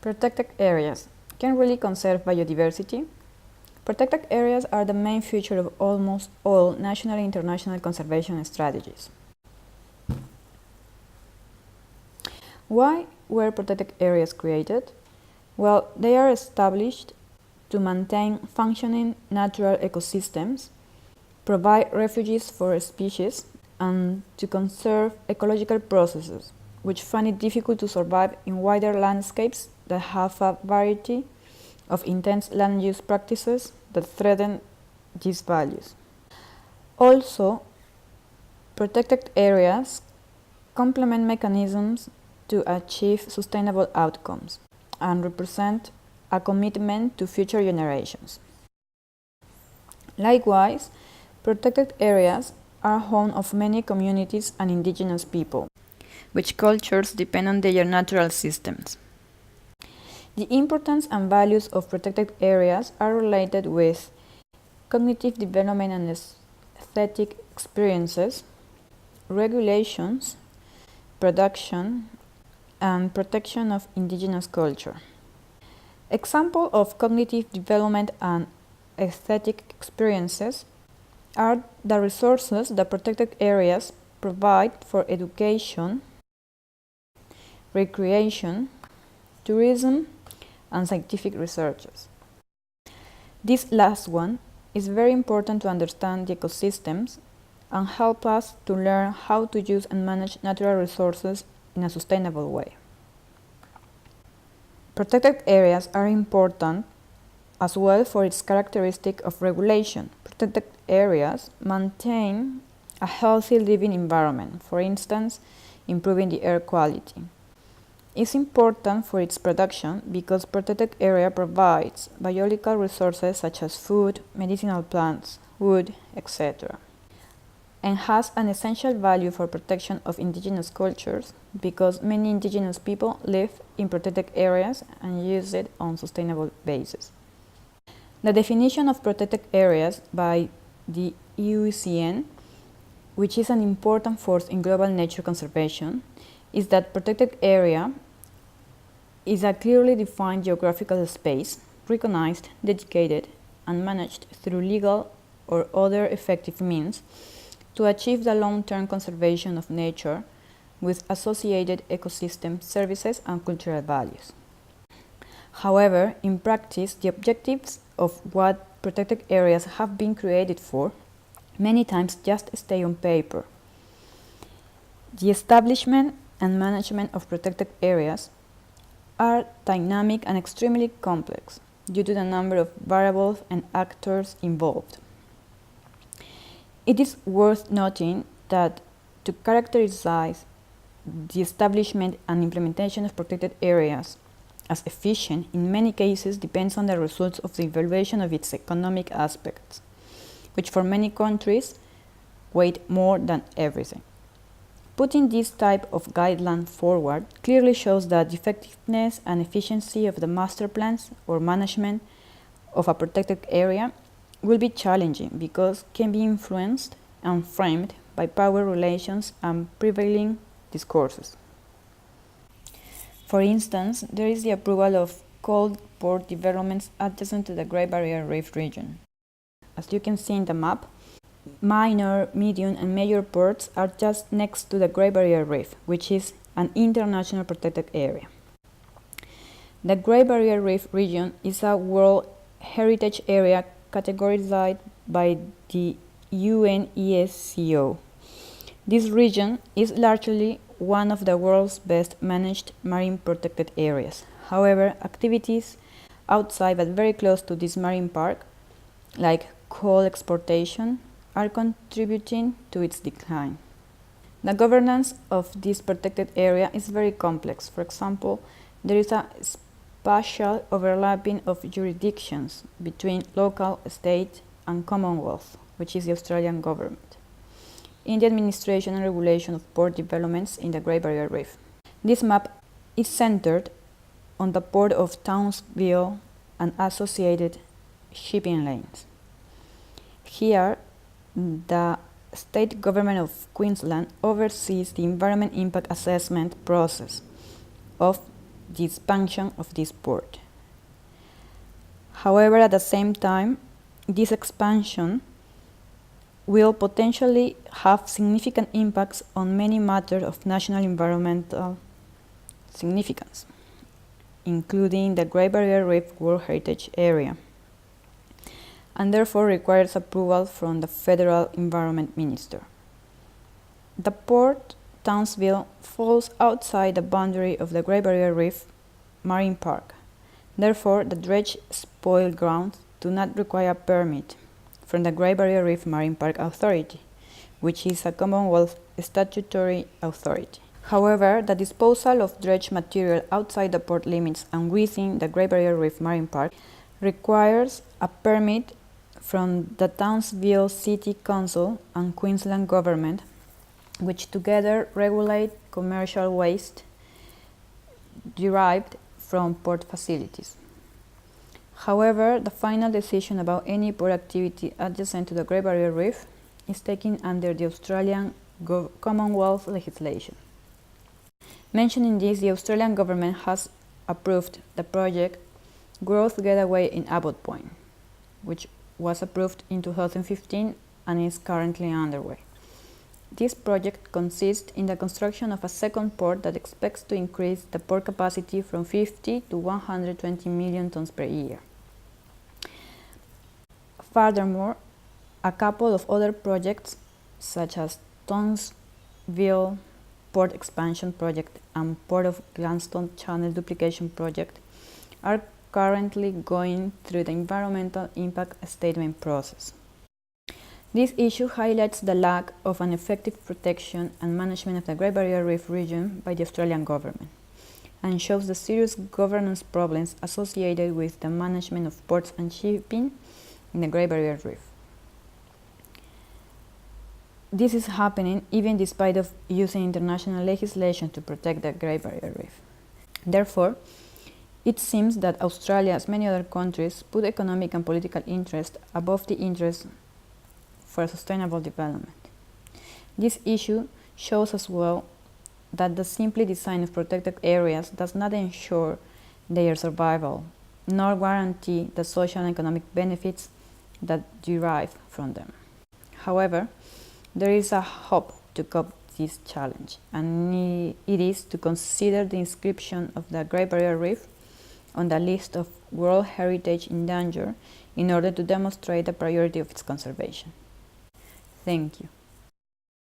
Protected areas can really conserve biodiversity. Protected areas are the main feature of almost all national and international conservation strategies. Why were protected areas created? Well, they are established to maintain functioning natural ecosystems, provide refuges for species, and to conserve ecological processes, which find it difficult to survive in wider landscapes that have a variety of intense land use practices that threaten these values. Also, protected areas complement mechanisms to achieve sustainable outcomes and represent a commitment to future generations. Likewise, protected areas are home of many communities and indigenous people, which cultures depend on their natural systems. The importance and values of protected areas are related with cognitive development and aesthetic experiences, regulations, production, and protection of indigenous culture. Examples of cognitive development and aesthetic experiences are the resources that protected areas provide for education, recreation, tourism, and scientific researches. This last one is very important to understand the ecosystems and help us to learn how to use and manage natural resources in a sustainable way. Protected areas are important as well for its characteristic of regulation. Protected areas maintain a healthy living environment, for instance, improving the air quality. It's important for its production because protected area provides biological resources such as food, medicinal plants, wood, etc. and has an essential value for protection of indigenous cultures because many indigenous people live in protected areas and use it on a sustainable basis. The definition of protected areas by the IUCN, which is an important force in global nature conservation, is that protected area is a clearly defined geographical space, recognized, dedicated, and managed through legal or other effective means to achieve the long-term conservation of nature with associated ecosystem services and cultural values. However, in practice, the objectives of what protected areas have been created for many times just stay on paper. The establishment and management of protected areas are dynamic and extremely complex due to the number of variables and actors involved. It is worth noting that to characterize the establishment and implementation of protected areas as efficient in many cases depends on the results of the evaluation of its economic aspects, which for many countries weigh more than everything. Putting this type of guideline forward clearly shows that the effectiveness and efficiency of the master plans or management of a protected area will be challenging because can be influenced and framed by power relations and prevailing discourses. For instance, there is the approval of cold port developments adjacent to the Great Barrier Reef region. As you can see in the map, minor, medium, and major ports are just next to the Great Barrier Reef, which is an international protected area. The Great Barrier Reef region is a World Heritage Area categorized by the UNESCO. This region is largely one of the world's best managed marine protected areas. However, activities outside but very close to this marine park, like coal exportation, are contributing to its decline. The governance of this protected area is very complex. For example, there is a spatial overlapping of jurisdictions between local, state, and Commonwealth, which is the Australian government, in the administration and regulation of port developments in the Great Barrier Reef. This map is centered on the port of Townsville and associated shipping lanes. Here, the state government of Queensland oversees the environment impact assessment process of the expansion of this port. However, at the same time, this expansion will potentially have significant impacts on many matters of national environmental significance, including the Great Barrier Reef World Heritage Area, and therefore requires approval from the Federal Environment Minister. The port Townsville falls outside the boundary of the Great Barrier Reef Marine Park. Therefore, the dredge spoil grounds do not require a permit from the Great Barrier Reef Marine Park Authority, which is a Commonwealth statutory authority. However, the disposal of dredge material outside the port limits and within the Great Barrier Reef Marine Park requires a permit from the Townsville City Council and Queensland Government, which together regulate commercial waste derived from port facilities. However, the final decision about any port activity adjacent to the Great Barrier Reef is taken under the Australian Commonwealth legislation. Mentioning this, the Australian government has approved the project Growth Getaway in Abbott Point, which was approved in 2015 and is currently underway. This project consists in the construction of a second port that expects to increase the port capacity from 50 to 120 million tons per year. Furthermore, a couple of other projects, such as Townsville Port Expansion Project and Port of Gladstone Channel Duplication Project, are currently going through the environmental impact statement process. This issue highlights the lack of an effective protection and management of the Great Barrier Reef region by the Australian government, and shows the serious governance problems associated with the management of ports and shipping in the Great Barrier Reef. This is happening even despite of using international legislation to protect the Great Barrier Reef. Therefore, it seems that Australia, as many other countries, put economic and political interest above the interest for sustainable development. This issue shows as well that the simple design of protected areas does not ensure their survival, nor guarantee the social and economic benefits that derive from them. However, there is a hope to cope with this challenge, and it is to consider the inscription of the Great Barrier Reef on the list of World Heritage in Danger in order to demonstrate the priority of its conservation. Thank you.